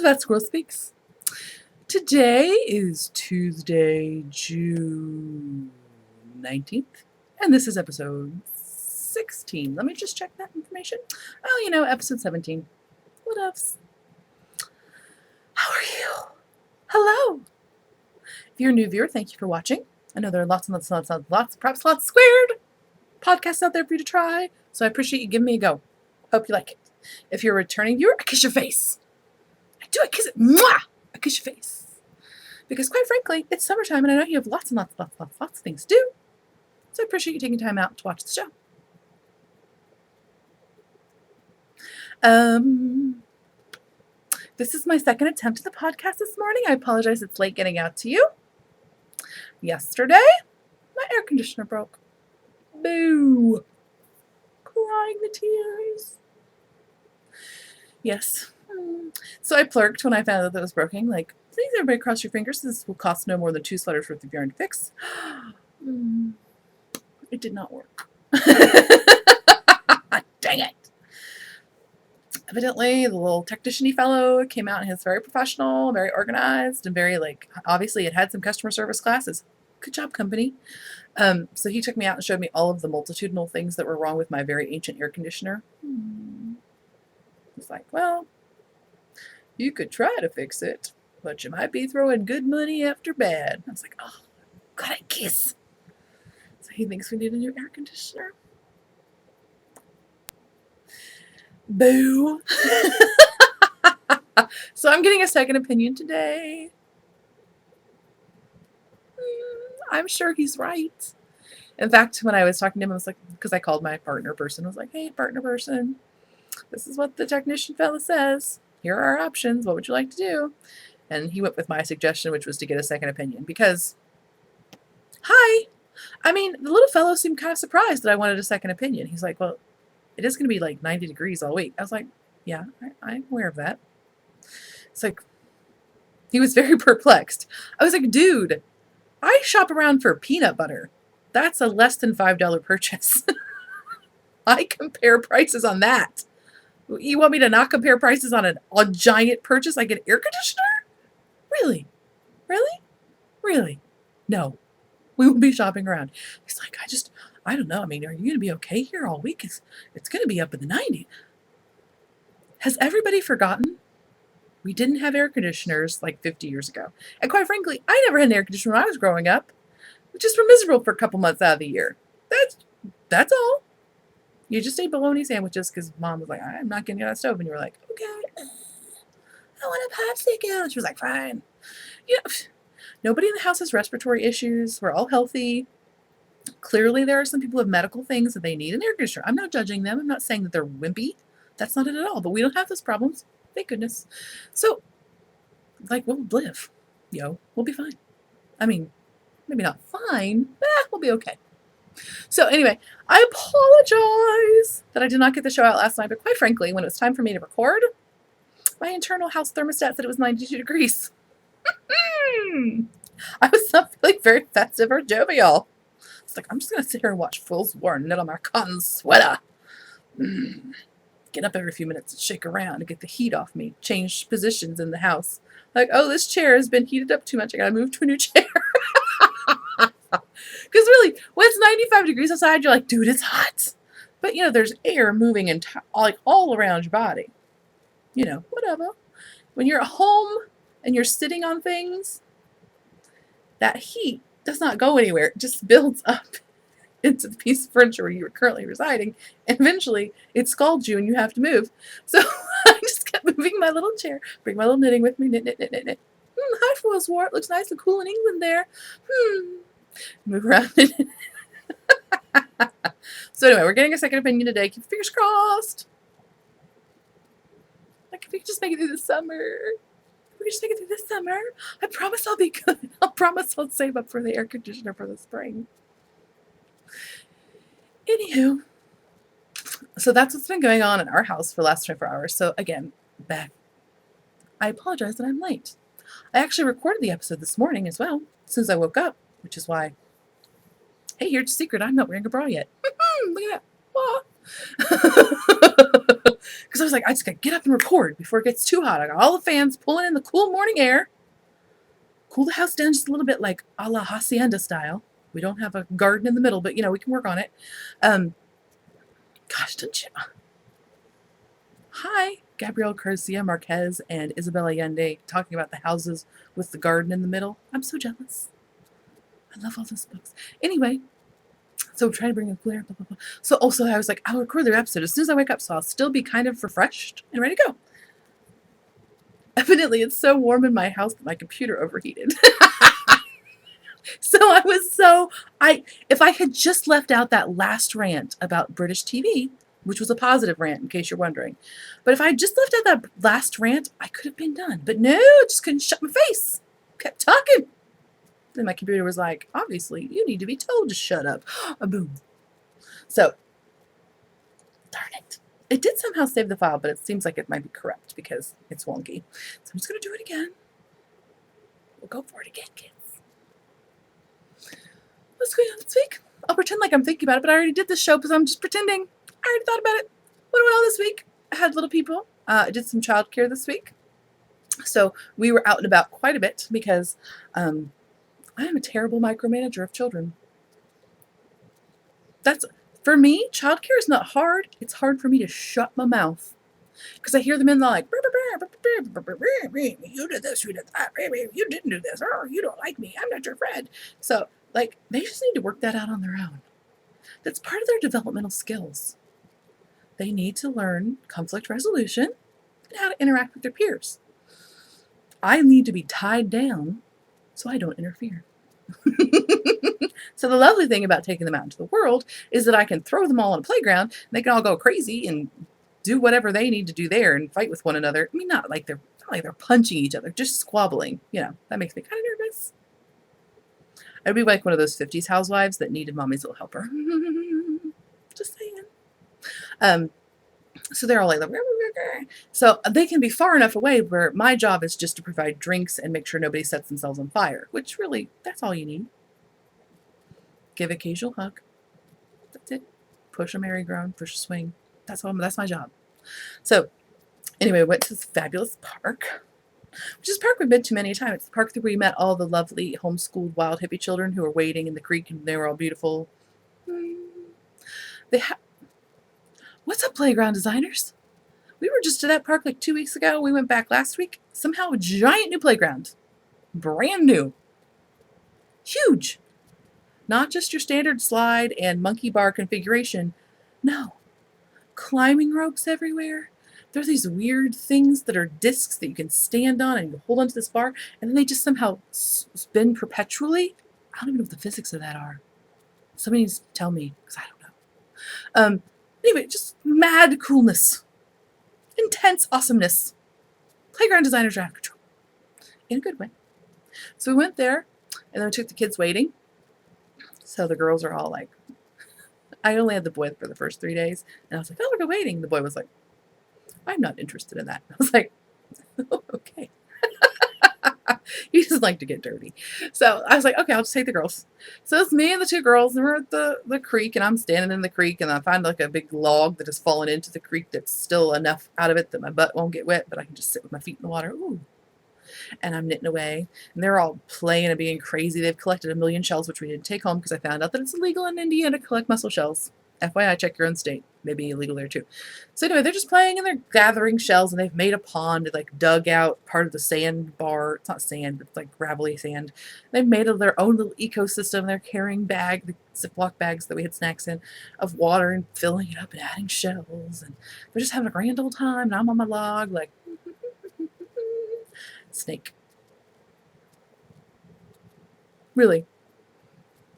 to That Squirrel Speaks. Today is Tuesday, June 19th, and this is episode 16. Let me just check that information. Oh, episode 17. What else? How are you? Hello. If you're a new viewer, thank you for watching. I know there are lots and lots, perhaps lots squared podcasts out there for you to try, so I appreciate you giving me a go. Hope you like it. If you're a returning viewer, I kiss your face. I kiss it. Mwah! I kiss your face. Because quite frankly, it's summertime and I know you have lots and lots of things to do. So I appreciate you taking time out to watch the show. This is my second attempt at the podcast this morning. I apologize it's late getting out to you. Yesterday, my air conditioner broke. Boo! Crying the tears. Yes. So I plurked when I found out that it was broken. Like, please everybody cross your fingers. This will cost no more than 2 sweaters worth of yarn to fix. It did not work. Dang it. Evidently, the little technician-y fellow came out and he's very professional, very organized, and very, obviously it had some customer service classes. Good job, company. So he took me out and showed me all of the multitudinal things that were wrong with my very ancient air conditioner. He's like, well, you could try to fix it, but you might be throwing good money after bad. I was like, oh, God, I kiss. So he thinks we need a new air conditioner. Boo. So I'm getting a second opinion today. I'm sure he's right. In fact, when I was talking to him, I was like, because I called my partner person, I was like, hey, partner person, this is what the technician fella says. Here are our options. What would you like to do? And he went with my suggestion, which was to get a second opinion. Because, the little fellow seemed kind of surprised that I wanted a second opinion. He's like, well, it is going to be like 90 degrees all week. I was like, yeah, I'm aware of that. It's like, he was very perplexed. I was like, dude, I shop around for peanut butter. That's a less than $5 purchase. I compare prices on that. You want me to not compare prices on a giant purchase like an air conditioner? Really? Really? Really? No. We will be shopping around. He's like, I don't know. Are you going to be okay here all week? It's going to be up in the 90s. Has everybody forgotten? We didn't have air conditioners like 50 years ago. And quite frankly, I never had an air conditioner when I was growing up. We just were miserable for a couple months out of the year. That's all. You just ate bologna sandwiches because Mom was like, I'm not getting on that stove. And you were like, okay, I want a popsicle. And she was like, fine. Nobody in the house has respiratory issues. We're all healthy. Clearly, there are some people with medical things that they need an air conditioner. I'm not judging them. I'm not saying that they're wimpy. That's not it at all. But we don't have those problems. Thank goodness. So, we'll live. We'll be fine. Maybe not fine, but we'll be okay. So anyway, I apologize that I did not get the show out last night, but quite frankly, when it was time for me to record, my internal house thermostat said it was 92 degrees. I was not feeling very festive or jovial. It's like, I'm just going to sit here and watch Fool's War and knit on my cotton sweater. Get up every few minutes and shake around to get the heat off me. Change positions in the house. Like, oh, this chair has been heated up too much. I got to move to a new chair. Because really, when it's 95 degrees outside, you're like, dude, it's hot. But, there's air moving all around your body. Whatever. When you're at home and you're sitting on things, that heat does not go anywhere. It just builds up into the piece of furniture where you are currently residing. And eventually, it scalds you and you have to move. So I just kept moving my little chair. Bring my little knitting with me. Knit. Hi, Fool's War. It looks nice and cool in England there. Move around. So anyway, we're getting a second opinion today. Keep your fingers crossed. If we could just make it through the summer. I promise I'll be good. I promise I'll save up for the air conditioner for the spring. Anywho, so that's what's been going on in our house for the last 24 hours. So again, back. I apologize that I'm late. I actually recorded the episode this morning as well, as soon as I woke up, which is why, hey, here's your secret. I'm not wearing a bra yet. Look at that. Oh. Because I was like, I just got to get up and record before it gets too hot. I got all the fans pulling in the cool morning air. Cool the house down just a little bit, like a la hacienda style. We don't have a garden in the middle, but, you know, we can work on it. Gosh, don't you? Hi, Gabrielle Garcia Marquez and Isabel Allende talking about the houses with the garden in the middle. I'm so jealous. I love all those books. Anyway, so I'm trying to bring a cooler, blah, blah, blah. So also I was like, I'll record the episode as soon as I wake up, so I'll still be kind of refreshed and ready to go. Evidently, it's so warm in my house that my computer overheated. So if I had just left out that last rant about British TV, which was a positive rant in case you're wondering, but if I just left out that last rant, I could have been done. But no, I just couldn't shut my face. Kept talking. Then my computer was like, obviously, you need to be told to shut up. Boom. So, darn it. It did somehow save the file, but it seems like it might be corrupt because it's wonky. So I'm just going to do it again. We'll go for it again, kids. What's going on this week? I'll pretend like I'm thinking about it, but I already did this show because I'm just pretending. I already thought about it. What went on this week? I had little people. I did some childcare this week. So we were out and about quite a bit because I am a terrible micromanager of children. For me, childcare is not hard. It's hard for me to shut my mouth. Because I hear them in the like, you did this, you did that, you didn't do this, or you don't like me, I'm not your friend. So, like, they just need to work that out on their own. That's part of their developmental skills. They need to learn conflict resolution and how to interact with their peers. I need to be tied down so I don't interfere. So the lovely thing about taking them out into the world is that I can throw them all on a playground and they can all go crazy and do whatever they need to do there and fight with one another. I mean, not like they're punching each other, just squabbling. You know, that makes me kind of nervous. I'd be like one of those 50s housewives that needed mommy's little helper. Just saying. So they're all like, so they can be far enough away where my job is just to provide drinks and make sure nobody sets themselves on fire, which really, that's all you need. Give an occasional hug. That's it. Push a merry-go-round, push a swing. That's my job. So anyway, I went to this fabulous park, which is a park we've been to many times. It's the park where we met all the lovely homeschooled wild hippie children who were wading in the creek and they were all beautiful. What's up, playground designers? We were just to that park like 2 weeks ago. We went back last week. Somehow a giant new playground. Brand new. Huge. Not just your standard slide and monkey bar configuration. No. Climbing ropes everywhere. There are these weird things that are discs that you can stand on and you hold onto this bar, and then they just somehow spin perpetually. I don't even know what the physics of that are. Somebody needs to tell me, because I don't know. Anyway, just mad coolness. Intense awesomeness. Playground designers are out of control. In a good way. So we went there, and then we took the kids wading. So the girls are all like, I only had the boy for the first 3 days, and I was like, oh, we're going wading. The boy was like, I'm not interested in that. I was like, oh, okay. He just liked to get dirty. So I was like, okay, I'll just take the girls. So it's me and the two girls, and we're at the creek, and I'm standing in the creek, and I find like a big log that has fallen into the creek that's still enough out of it that my butt won't get wet, but I can just sit with my feet in the water. Ooh. And I'm knitting away, and they're all playing and being crazy. They've collected 1 million shells, which we didn't take home because I found out that it's illegal in Indiana to collect mussel shells. FYI, check your own state. Maybe illegal there too. So anyway, they're just playing and they're gathering shells, and they've made a pond. They like dug out part of the sandbar. It's not sand, but it's like gravelly sand. They've made their own little ecosystem. They're carrying the Ziploc bags that we had snacks in of water and filling it up and adding shells. And they're just having a grand old time. And I'm on my log like, snake. Really.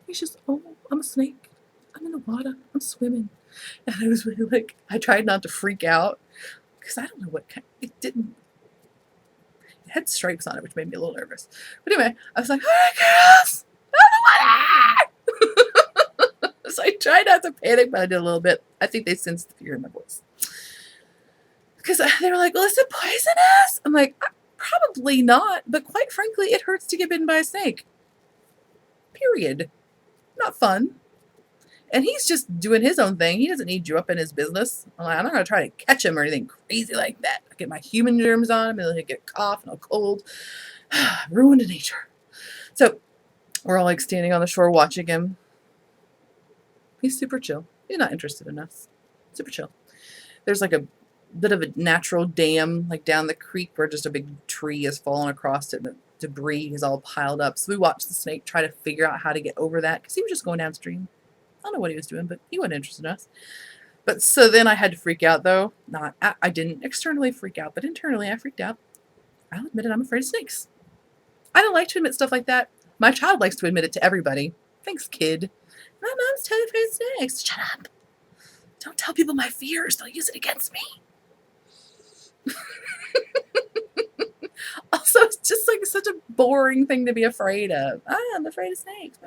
He's just, oh, I'm a snake. I'm in the water. I'm swimming. And I was really like, I tried not to freak out because I don't know what kind. It had stripes on it, which made me a little nervous. But anyway, I was like, all right, girls, I'm in the water. So I tried not to panic, but I did a little bit. I think they sensed the fear in my voice. Because they were like, well, is it poisonous? I'm like, probably not, but quite frankly, it hurts to get bitten by a snake. Period. Not fun. And he's just doing his own thing. He doesn't need you up in his business. I'm not going to try to catch him or anything crazy like that. I get my human germs on him, and he'll get a cough and a cold. Ruined nature. So we're all like standing on the shore watching him. He's super chill. He's not interested in us. Super chill. There's like a bit of a natural dam like down the creek where just a big tree has fallen across it and the debris is all piled up. So we watched the snake try to figure out how to get over that because he was just going downstream. I don't know what he was doing, but he wasn't interested in us. But so then I had to freak out though. I didn't externally freak out, but internally I freaked out. I'll admit it, I'm afraid of snakes. I don't like to admit stuff like that. My child likes to admit it to everybody. Thanks, kid. My mom's totally afraid of snakes. Shut up. Don't tell people my fears. They'll use it against me. Also, it's just like such a boring thing to be afraid of. I'm afraid of snakes.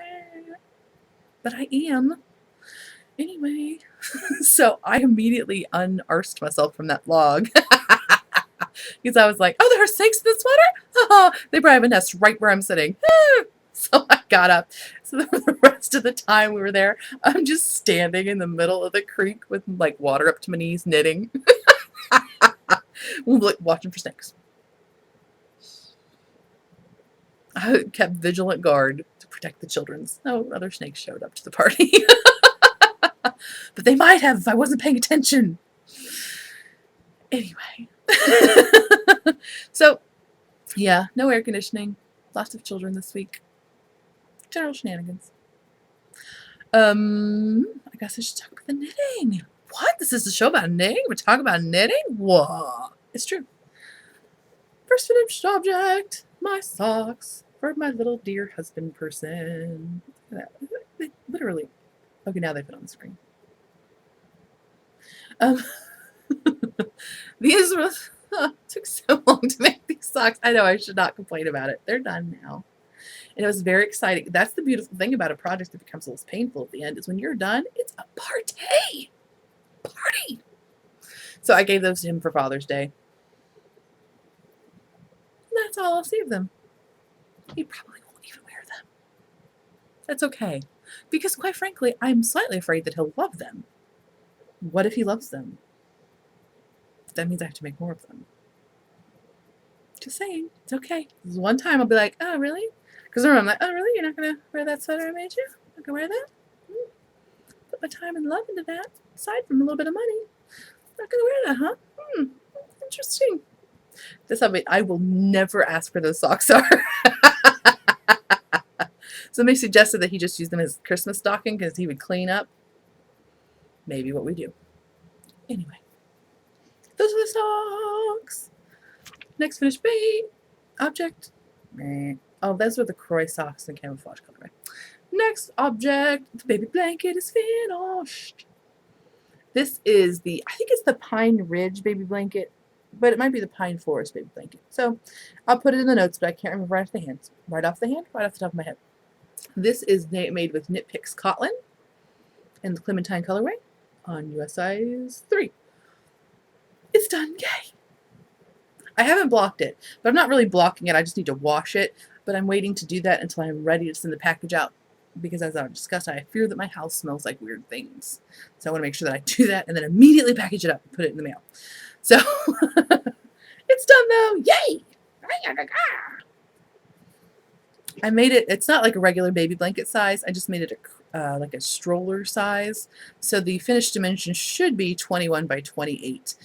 But I am. Anyway. So I immediately unarsed myself from that vlog. Because I was like, oh, there are snakes in the sweater? Oh, they probably have a nest right where I'm sitting. So I got up. So the rest of the time we were there, I'm just standing in the middle of the creek with like water up to my knees, knitting. Watching for snakes. I kept vigilant guard to protect the children. No other snakes showed up to the party. But they might have if I wasn't paying attention. Anyway. So, yeah, no air conditioning. Lots of children this week. General shenanigans. I guess I should talk about the knitting. What? This is a show about knitting? We're talking about knitting? Whoa. It's true. First finished object. My socks. For my little dear husband person. They literally. Okay, now they put on the screen. These were took so long to make these socks. I know I should not complain about it. They're done now. And it was very exciting. That's the beautiful thing about a project that becomes a little painful at the end is when you're done, it's a party. Party. So I gave those to him for Father's Day. And that's all I'll see of them. He probably won't even wear them. That's okay. Because quite frankly, I'm slightly afraid that he'll love them. What if he loves them? That means I have to make more of them. Just saying. It's okay. This one time I'll be like, oh, really? Because I'm like, oh, really? You're not going to wear that sweater I made you? Not going to wear that? Put my time and love into that. Aside from a little bit of money. Not going to wear that, huh? Interesting. I will never ask where those socks are. Somebody suggested that he just use them as Christmas stocking because he would clean up. Maybe what we do. Anyway. Those are the socks. Next finished object. Oh, those were the Kroy socks in camouflage colorway. Next object. The baby blanket is finished. This is I think it's the Pine Ridge baby blanket, but it might be the Pine Forest baby blanket. So I'll put it in the notes, but I can't remember right off the hand. Right off the top of my head. This is made with Knit Picks CotLin in the Clementine colorway on US size 3. It's done. Yay! I haven't blocked it, but I'm not really blocking it. I just need to wash it, but I'm waiting to do that until I'm ready to send the package out because as I discussed, I fear that my house smells like weird things. So I want to make sure that I do that and then immediately package it up and put it in the mail. So it's done though. Yay! I made it, it's not like a regular baby blanket size. I just made it like a stroller size. So the finished dimension should be 21 by 28.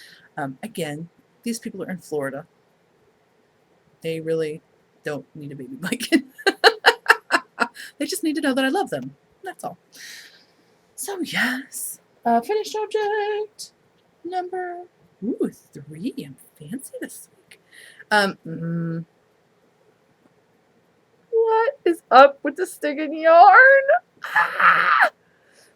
Again, these people are in Florida. They really don't need a baby blanket. They just need to know that I love them. That's all. So yes, finished object number 3. I'm fancy this week. What is up with the stinging yarn?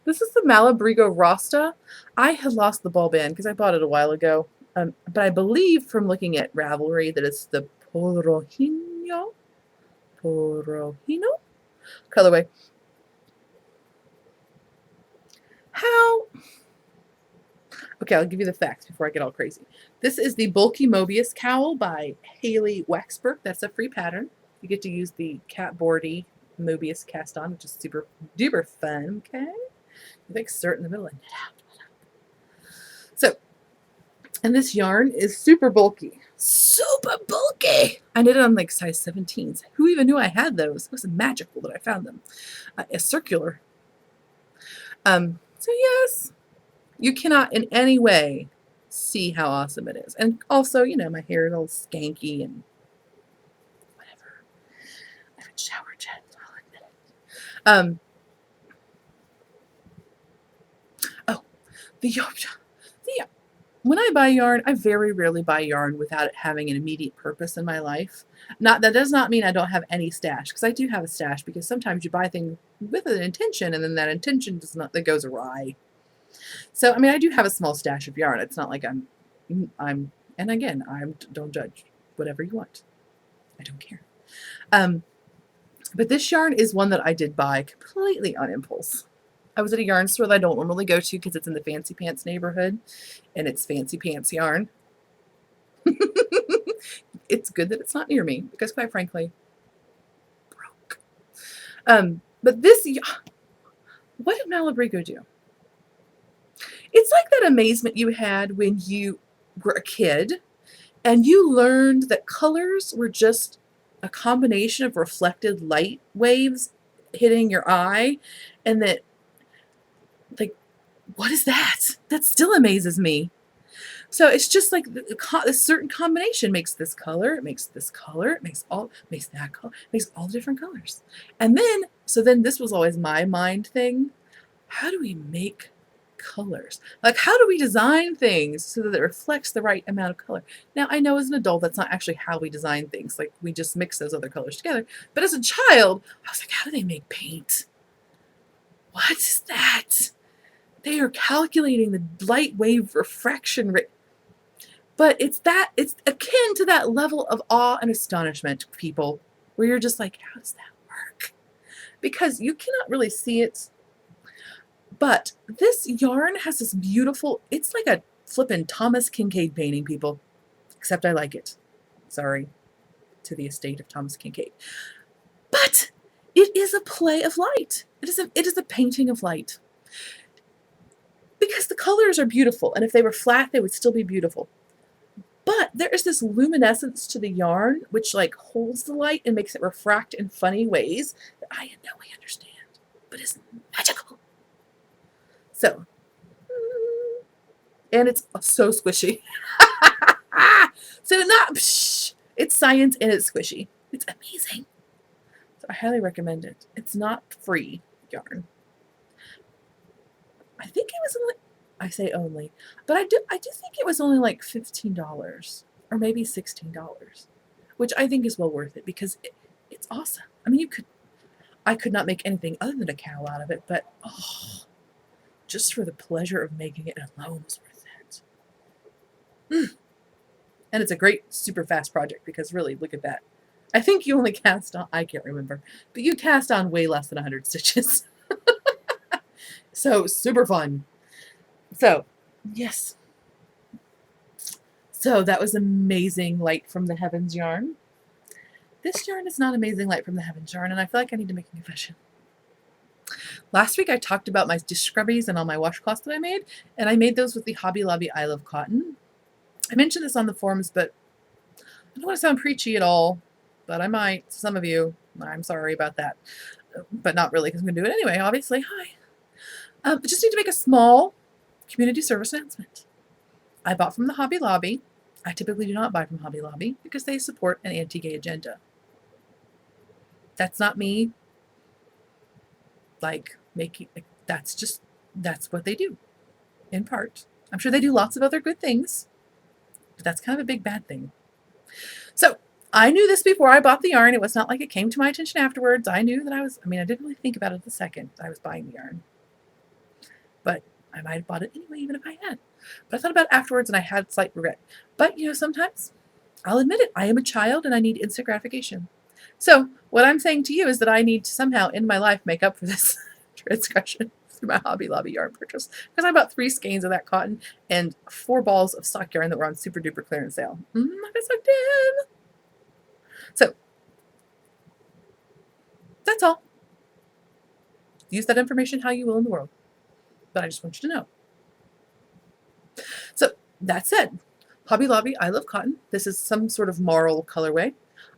This is the Malabrigo Rasta. I had lost the ball band because I bought it a while ago. But I believe from looking at Ravelry that it's the Porrinho colorway. How? Okay, I'll give you the facts before I get all crazy. This is the bulky Mobius Cowl by Haley Waxberg. That's a free pattern. You get to use the catboardy Mobius cast on, which is super duper fun. Okay, You like start in the middle and knit out. So, and this yarn is super bulky. Super bulky! I knit it on like size 17s. Who even knew I had those? It was magical that I found them. A circular. So yes, you cannot in any way see how awesome it is. And also, you know, my hair is all skanky and whatever. I haven't showered yet, I'll admit it. The yarn. When I buy yarn, I very rarely buy yarn without it having an immediate purpose in my life. That does not mean I don't have any stash, because I do have a stash, because sometimes you buy things with an intention and then that intention that goes awry. So, I mean, I do have a small stash of yarn. It's not like I'm and again, don't judge. Whatever you want. I don't care. But this yarn is one that I did buy completely on impulse. I was at a yarn store that I don't normally go to because it's in the Fancy Pants neighborhood, and it's Fancy Pants yarn. It's good that it's not near me because, quite frankly, broke. But this, what did Malabrigo do? It's like that amazement you had when you were a kid and you learned that colors were just a combination of reflected light waves hitting your eye, and that, like, what is that? That still amazes me. So it's just like a certain combination makes this color, it makes this color, it makes that color, it makes all different colors. And then, so then this was always my mind thing. How do we make colors? Like, how do we design things so that it reflects the right amount of color? Now, I know as an adult that's not actually how we design things. Like, we just mix those other colors together. But as a child, I was like, how do they make paint? What is that? They are calculating the light wave refraction rate. But it's akin to that level of awe and astonishment, people, where you're just like, how does that work? Because you cannot really see it. But this yarn has this beautiful, it's like a flippin' Thomas Kincaid painting, people. Except I like it. Sorry to the estate of Thomas Kincaid. But it is a play of light. It is a painting of light. Because the colors are beautiful, and if they were flat, they would still be beautiful. But there is this luminescence to the yarn, which like holds the light and makes it refract in funny ways that I in no way understand, but is magical. So, and it's so squishy. So it's science and it's squishy. It's amazing. So I highly recommend it. It's not free yarn. I think it was only, I say only, but I do think it was only like $15 or maybe $16, which I think is well worth it because it's awesome. I mean, I could not make anything other than a cowl out of it, but just for the pleasure of making it alone was worth it. And it's a great, super fast project because really, look at that. I think you only cast on, I can't remember, but you cast on way less than 100 stitches. So, super fun. So, yes. So, that was amazing light from the heavens yarn. This yarn is not amazing light from the heavens yarn, and I feel like I need to make a confession. Last week I talked about my dish scrubbies and all my washcloths that I made, and I made those with the Hobby Lobby I Love Cotton. I mentioned this on the forums, but I don't want to sound preachy at all, but I might. Some of you, I'm sorry about that. But not really, because I'm going to do it anyway, obviously. Hi. I just need to make a small community service announcement. I bought from the Hobby Lobby. I typically do not buy from Hobby Lobby because they support an anti-gay agenda. That's not me, like, making, like, that's what they do, in part. I'm sure they do lots of other good things, but that's kind of a big bad thing. So, I knew this before I bought the yarn. It was not like it came to my attention afterwards. I knew that I didn't really think about it the second I was buying the yarn. But I might have bought it anyway, even if I had. But I thought about it afterwards, and I had slight regret. But, you know, sometimes, I'll admit it, I am a child, and I need instant gratification. So, what I'm saying to you is that I need to somehow, in my life, make up for this transgression through my Hobby Lobby yarn purchase. Because I bought 3 skeins of that cotton, and 4 balls of sock yarn that were on super duper clearance sale. I got sucked in! So, that's all. Use that information how you will in the world. but I just want you to know. So that said, Hobby Lobby, I love cotton. This is some sort of marl colorway.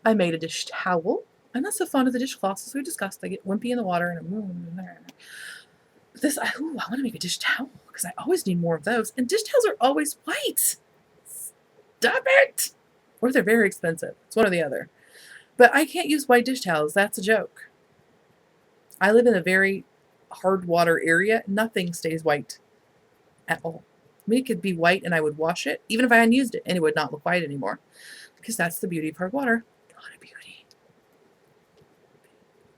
I made a dish towel. I'm not so fond of the dishcloths, as we discussed. They get wimpy in the water, and this, I want to make a dish towel because I always need more of those. And dish towels are always white. Stop it! Or they're very expensive. It's one or the other. But I can't use white dish towels. That's a joke. I live in a very hard water area. Nothing stays white at all. I mean, it could be white and I would wash it, even if I hadn't used it, and it would not look white anymore. Because that's the beauty of hard water. Not a beauty.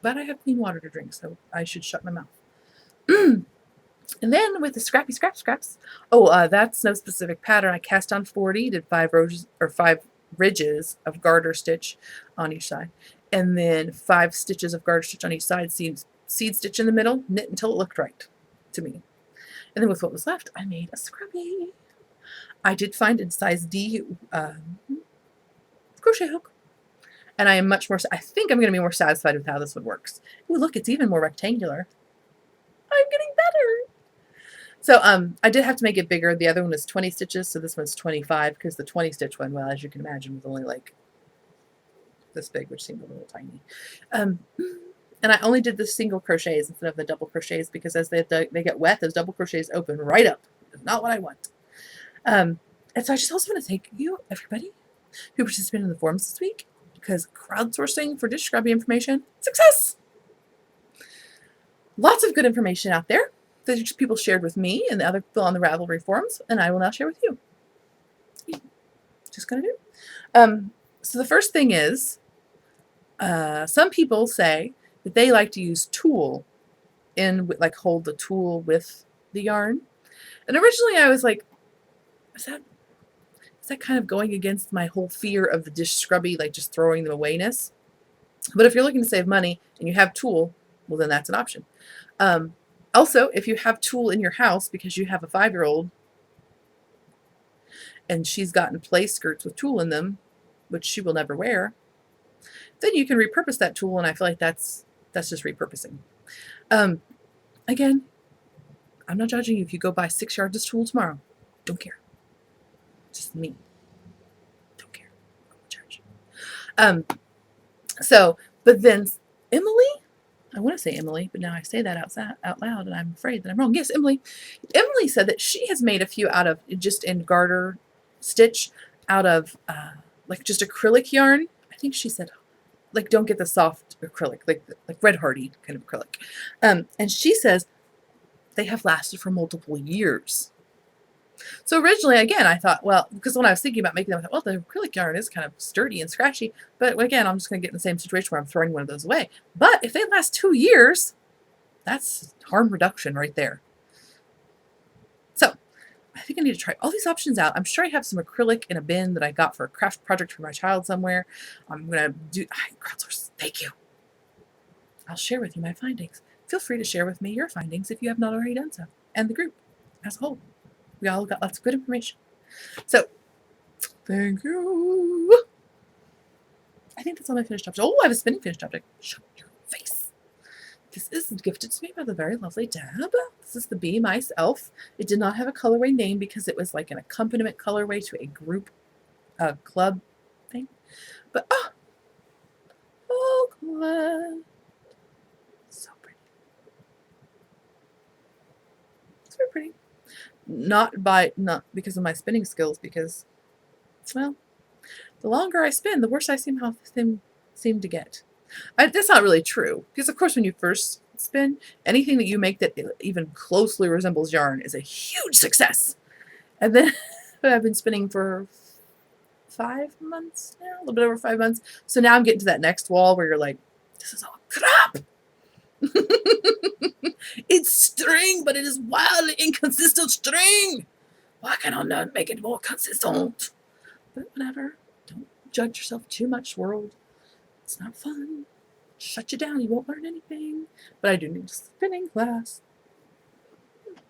But I have clean water to drink, so I should shut my mouth. And then with the scrappy scraps. Oh, that's no specific pattern. I cast on 40, did 5 ridges of garter stitch on each side, and then 5 stitches of garter stitch on each side, seed stitch in the middle, knit until it looked right to me. And then with what was left, I made a scrubby. I did find in size D crochet hook, and I am much more, I think I'm going to be more satisfied with how this one works. Ooh, look, it's even more rectangular. I'm getting better. So I did have to make it bigger. The other one is 20 stitches, so this one's 25, because the 20 stitch one, well, as you can imagine, was only like this big, which seemed a little tiny. And I only did the single crochets instead of the double crochets, because as they get wet, those double crochets open right up. It's not what I want. And so I just also want to thank you, everybody, who participated in the forums this week, because crowdsourcing for dish scrubby information, success! Lots of good information out there that people shared with me and the other people on the Ravelry forums, and I will now share with you. Just gonna do. So the first thing is, some people say that they like to use tulle like hold the tulle with the yarn. And originally I was like, is that kind of going against my whole fear of the dish scrubby, like just throwing them awayness? But if you're looking to save money and you have tulle, well, then that's an option. Also, if you have tulle in your house because you have a 5-year-old and she's gotten play skirts with tulle in them, which she will never wear, then you can repurpose that tulle, and I feel like that's just repurposing. Again, I'm not judging you if you go buy 6 yards of tulle tomorrow. Don't care. Just me. Don't care. I won't charge you. But then Emily, I want to say Emily, but now I say that out loud, and I'm afraid that I'm wrong. Yes, Emily. Emily said that she has made a few out of just in garter stitch out of like just acrylic yarn. I think she said, like, don't get the soft acrylic, like Red Hardy kind of acrylic. And she says they have lasted for multiple years. So originally, again, I thought, well, because when I was thinking about making them, I thought, well, the acrylic yarn is kind of sturdy and scratchy. But again, I'm just going to get in the same situation where I'm throwing one of those away. But if they last 2 years, that's harm reduction right there. So I think I need to try all these options out. I'm sure I have some acrylic in a bin that I got for a craft project for my child somewhere. I'm going to do crowdsource. Thank you. I'll share with you my findings. Feel free to share with me your findings if you have not already done so, and the group as a whole. We all got lots of good information. So, thank you. I think that's all my finished object. Oh, I have a spinning finished object. Shut your face. This is gifted to me by the very lovely Deb. This is the Bee Mice Elf. It did not have a colorway name because it was like an accompaniment colorway to a group club thing. But, Falkland. So pretty. It's very pretty. Not because of my spinning skills, because, well, the longer I spin, the worse I seem to get. That's not really true, because of course when you first spin, anything that you make that even closely resembles yarn is a huge success. And then I've been spinning for 5 months now, a little bit over 5 months. So now I'm getting to that next wall where you're like, this is all crap. It's string, but it is wildly inconsistent string. Why can I not make it more consistent? But whatever. Don't judge yourself too much, world. It's not fun. Shut you down. You won't learn anything. But I do need a spinning class.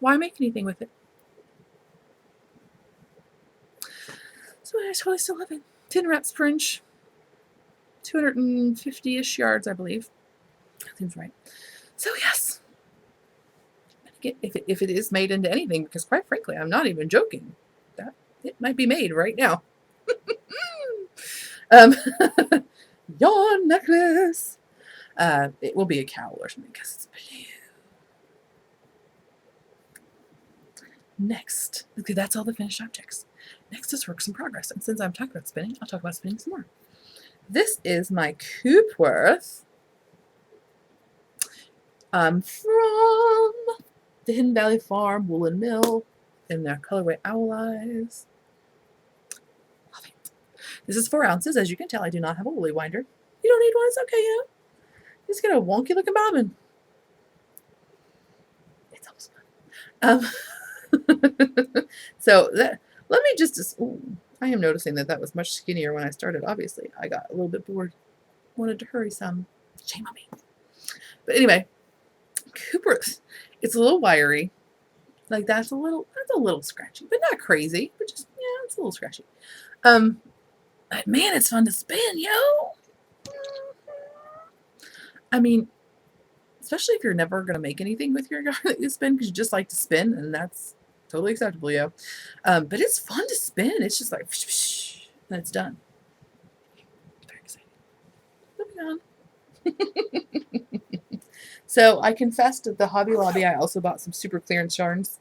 Why make anything with it? So I totally still love it. 10 reps per inch. 250-ish yards, I believe. That seems right. So yes. if it is made into anything, because quite frankly, I'm not even joking. That it might be made right now. Yarn necklace. It will be a cowl or something because it's blue. Next, okay, that's all the finished objects. Next is works in progress. And since I'm talking about spinning, I'll talk about spinning some more. This is my Coopworth from the Hidden Valley Farm Woolen Mill in their colorway Owl Eyes. Love it. This is 4 ounces. As you can tell, I do not have a woolly winder. You don't need one. It's okay, you know. Just get a wonky looking bobbin. It's almost fun. So let me just, ooh, I am noticing that was much skinnier when I started. Obviously, I got a little bit bored. Wanted to hurry some. Shame on me. But anyway, Coopworth. It's a little wiry. Like that's a little scratchy, but not crazy. But just it's a little scratchy. But man, it's fun to spin, yo. I mean, especially if you're never gonna make anything with your yarn that you spin because you just like to spin, and that's totally acceptable, yo. But it's fun to spin. It's just like, and it's done. Very exciting. Moving on. So I confessed at the Hobby Lobby I also bought some super clearance yarns.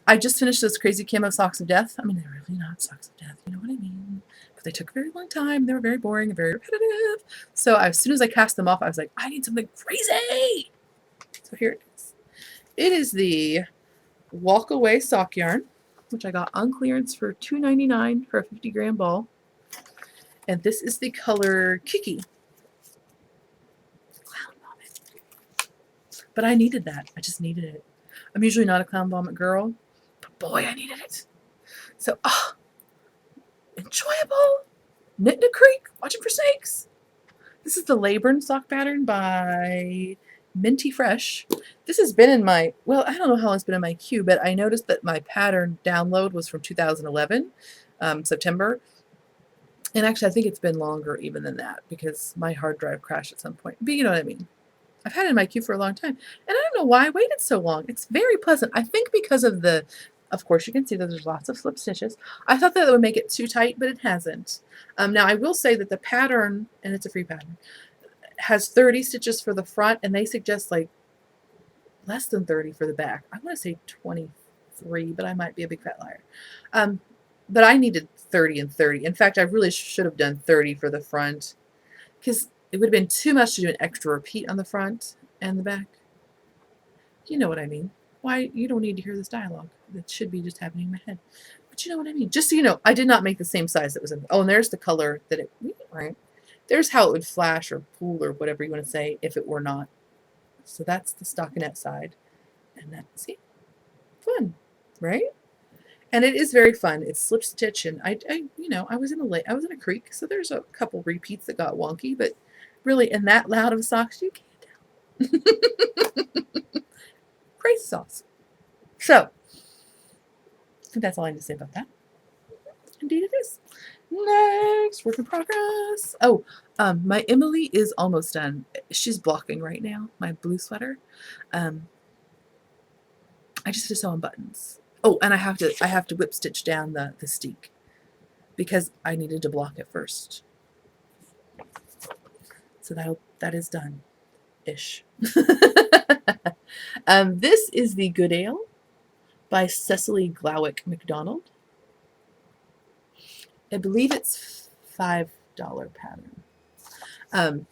I just finished those crazy camo socks of death. I mean, they're really not socks of death, you know what I mean? But they took a very long time. They were very boring and very repetitive. So as soon as I cast them off, I was like, I need something crazy. So here it is. It is the Walk Away sock yarn, which I got on clearance for $2.99 for a 50-gram ball. And this is the color Kicky. Clown vomit. But I needed that. I just needed it. I'm usually not a clown vomit girl, but boy, I needed it. So, enjoyable. Knit in a creek, watching for snakes. This is the Leyburn sock pattern by Minty Fresh. This has been in my, well, I don't know how long it's been in my queue, but I noticed that my pattern download was from 2011, September. And actually, I think it's been longer even than that because my hard drive crashed at some point. But you know what I mean. I've had it in my queue for a long time. And I don't know why I waited so long. It's very pleasant. I think because of the, of course, you can see that there's lots of slip stitches. I thought that would make it too tight, but it hasn't. Now, I will say that the pattern, and it's a free pattern, has 30 stitches for the front, and they suggest like less than 30 for the back. I want to say 23, but I might be a big fat liar. But I needed 30 and 30. In fact, I really should have done 30 for the front because it would have been too much to do an extra repeat on the front and the back. You know what I mean. Why, you don't need to hear this dialogue. That should be just happening in my head. But you know what I mean. Just so you know, I did not make the same size that was in. Oh, and there's the color that it, right? There's how it would flash or pool or whatever you want to say if it were not. So that's the stockinette side. And that, see? Fun, right? And it is very fun. It's slip stitch, and I you know, I was in a creek, so there's a couple repeats that got wonky, but really, in that loud of socks, you can't tell. Crazy sauce. So, I think that's all I need to say about that. Indeed it is. Next, work in progress. Oh, my Emily is almost done. She's blocking right now, my blue sweater. I just have to sew on buttons. Oh, and I have to whip stitch down the steek because I needed to block it first. So that is done, ish. This is the Goodale by Cecily Glowik MacDonald. I believe it's $5 pattern.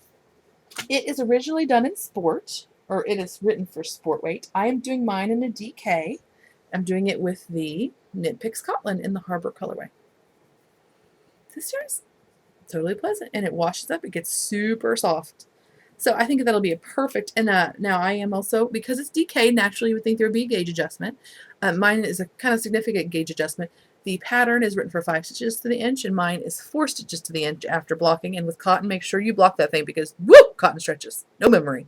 It is originally done in sport, or it is written for sport weight. I am doing mine in a DK. I'm doing it with the Knit Picks CotLin in the Harbor colorway. This yarn's totally pleasant, and it washes up. It gets super soft. So I think that'll be a perfect, and now I am also, because it's DK, naturally you would think there would be a gauge adjustment. Mine is a kind of significant gauge adjustment. The pattern is written for 5 stitches to the inch, and mine is 4 stitches to the inch after blocking. And with cotton, make sure you block that thing because, whoo, cotton stretches. No memory.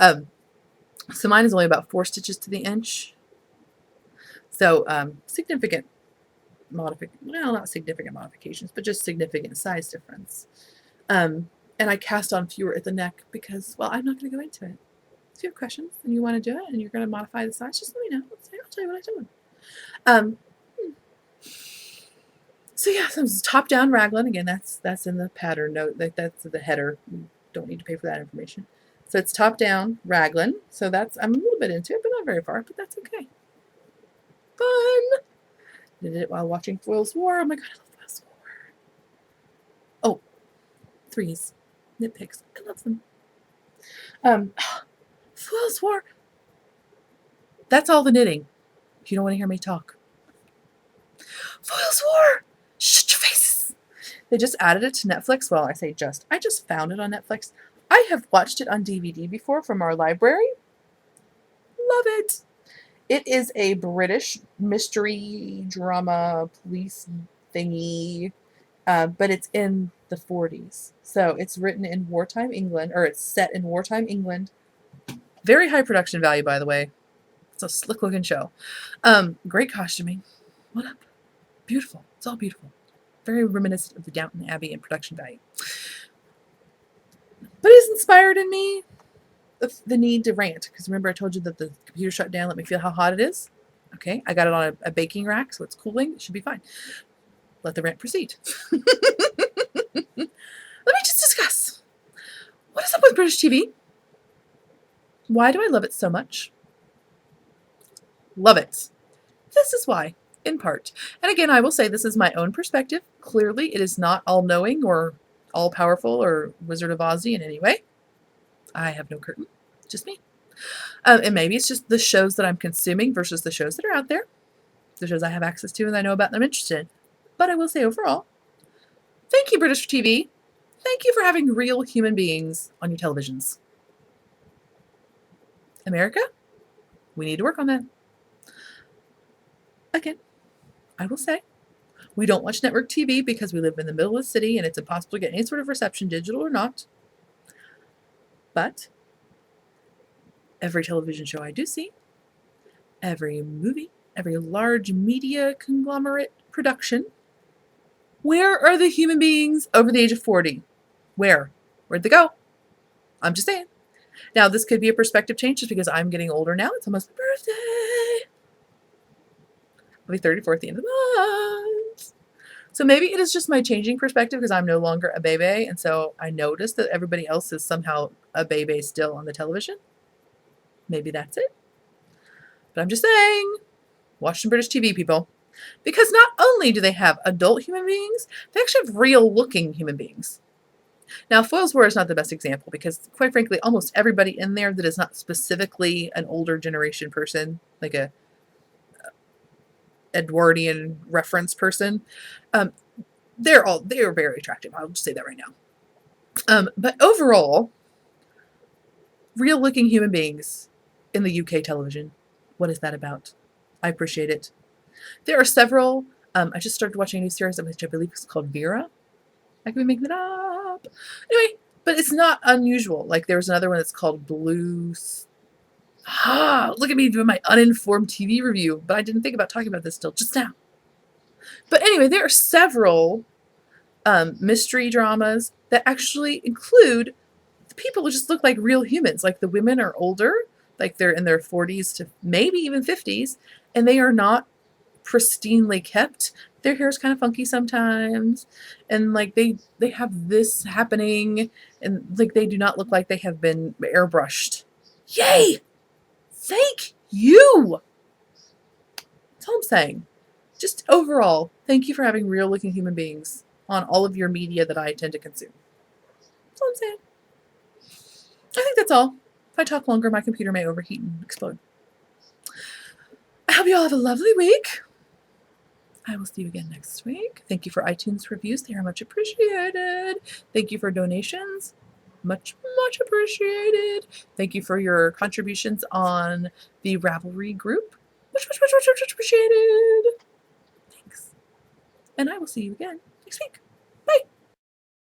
So mine is only about 4 stitches to the inch. So significant modification, well, not significant modifications, but just significant size difference. And I cast on fewer at the neck because, well, I'm not going to go into it. if you have questions and you want to do it and you're going to modify the size, just let me know. I'll tell you what I'm doing. So yeah, so it's top down raglan. Again, that's in the pattern note. That's the header. You don't need to pay for that information. So it's top down raglan. So that's, I'm a little bit into it, but not very far, but that's okay. Fun. Did it while watching Foils War. Oh my god, I love Foils War. Oh, threes. Knit Picks. I love them. Foils War. That's all the knitting. If you don't want to hear me talk. Foils War! Shut your faces! They just added it to Netflix. Well, I say just. I just found it on Netflix. I have watched it on DVD before from our library. Love it. It is a British mystery drama police thingy, but it's in the 40s. So it's written in wartime England, or it's set in wartime England. Very high production value, by the way. It's a slick looking show. Great costuming. What up? Beautiful. It's all beautiful. Very reminiscent of the Downton Abbey in production value. But it's inspired in me the need to rant, because remember I told you that the computer shut down. Let me feel how hot it is. Okay, I got it on a baking rack, so it's cooling. It should be fine. Let the rant proceed. Let me just discuss. What is up with British TV? Why do I love it so much? Love it. This is why, in part. And again, I will say this is my own perspective. Clearly, it is not all-knowing or all-powerful or Wizard of Ozzy in any way. I have no curtain. Just me. And maybe it's just the shows that I'm consuming versus the shows that are out there. The shows I have access to and I know about and I'm interested in. But I will say overall, thank you, British TV. Thank you for having real human beings on your televisions. America, we need to work on that. Again, I will say, we don't watch network TV because we live in the middle of the city and it's impossible to get any sort of reception, digital or not. But every television show I do see, every movie, every large media conglomerate production, where are the human beings over the age of 40? Where? Where'd they go? I'm just saying. Now, this could be a perspective change just because I'm getting older now. It's almost my birthday. I'll be 34 at the end of the month. So maybe it is just my changing perspective because I'm no longer a baby, and so I notice that everybody else is somehow a baby still on the television. Maybe that's it. But I'm just saying, watch some British TV, people. Because not only do they have adult human beings, they actually have real-looking human beings. Now, Foils War is not the best example because, quite frankly, almost everybody in there that is not specifically an older generation person, like a Edwardian reference person, they're very attractive. I'll just say that right now. But overall, real-looking human beings in the UK television. What is that about? I appreciate it. There are several. I just started watching a new series which I believe is called Vera. I could be making it up. Anyway, but it's not unusual. Like there's another one that's called Blue. Look at me doing my uninformed TV review, but I didn't think about talking about this till just now. But anyway, there are several mystery dramas that actually include the people who just look like real humans. Like the women are older, like they're in their 40s to maybe even 50s, and they are not pristinely kept. Their hair is kind of funky sometimes, and like they have this happening, and like they do not look like they have been airbrushed. Yay! Thank you! That's all I'm saying. Just overall, thank you for having real-looking human beings on all of your media that I tend to consume. That's all I'm saying. I think that's all. If I talk longer, my computer may overheat and explode. I hope you all have a lovely week. I will see you again next week. Thank you for iTunes reviews. They are much appreciated. Thank you for donations. Much, much appreciated. Thank you for your contributions on the Ravelry group. Much, much, much, much, much appreciated. Thanks. And I will see you again next week.